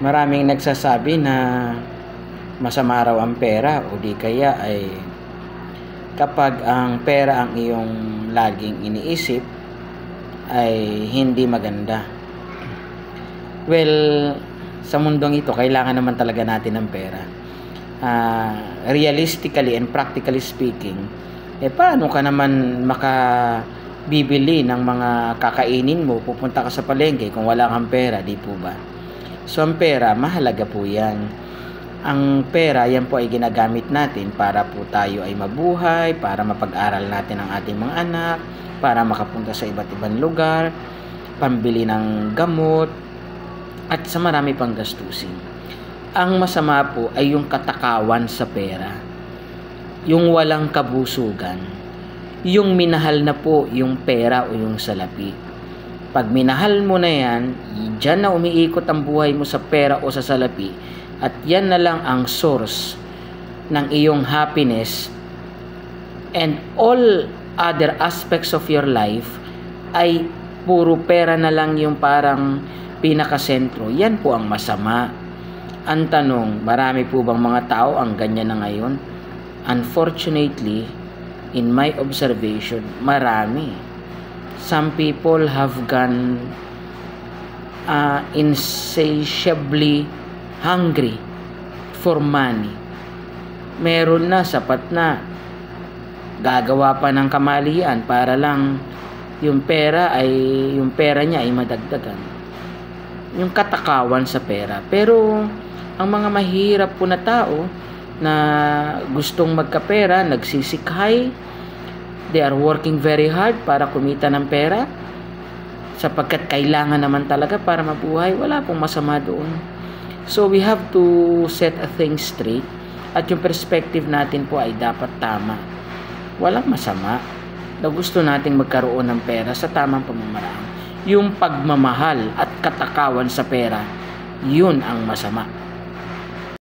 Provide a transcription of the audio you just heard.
Maraming nagsasabi na masama raw ang pera o di kaya ay kapag ang pera ang iyong laging iniisip ay hindi maganda. Well, sa mundong ito, kailangan naman talaga natin ng pera. Realistically and practically speaking, paano ka naman makabibili ng mga kakainin mo, pupunta ka sa palengke kung wala kang pera, di po ba? So, ang pera, mahalaga po yan. Ang pera, yan po ay ginagamit natin para po tayo ay mabuhay, para mapag-aral natin ang ating mga anak, para makapunta sa iba't ibang lugar, pambili ng gamot, at sa marami pang gastusin. Ang masama po ay yung katakawan sa pera, yung walang kabusugan, yung minahal na po yung pera o yung salapi. Pag minahal mo na yan, dyan na umiikot ang buhay mo sa pera o sa salapi, at yan na lang ang source ng iyong happiness, and all other aspects of your life ay puro pera na lang yung parang pinakasentro. Yan po ang masama. Ang tanong, marami po bang mga tao ang ganyan na ngayon? Unfortunately, in my observation, marami. Some people have gone insatiably hungry for money. Meron na, sapat na. Gagawa pa ng kamalian para lang yung pera niya ay madagdagan. Yung katakawan sa pera. Pero ang mga mahirap po na tao na gustong magkapera, nagsisikhay, they are working very hard para kumita ng pera sapagkat kailangan naman talaga para mabuhay. Wala pong masama doon. So we have to set a thing straight, at yung perspective natin po ay dapat tama. Walang masama na gusto nating magkaroon ng pera sa tamang pamamaraan. Yung pagmamahal at katakawan sa pera, yun ang masama.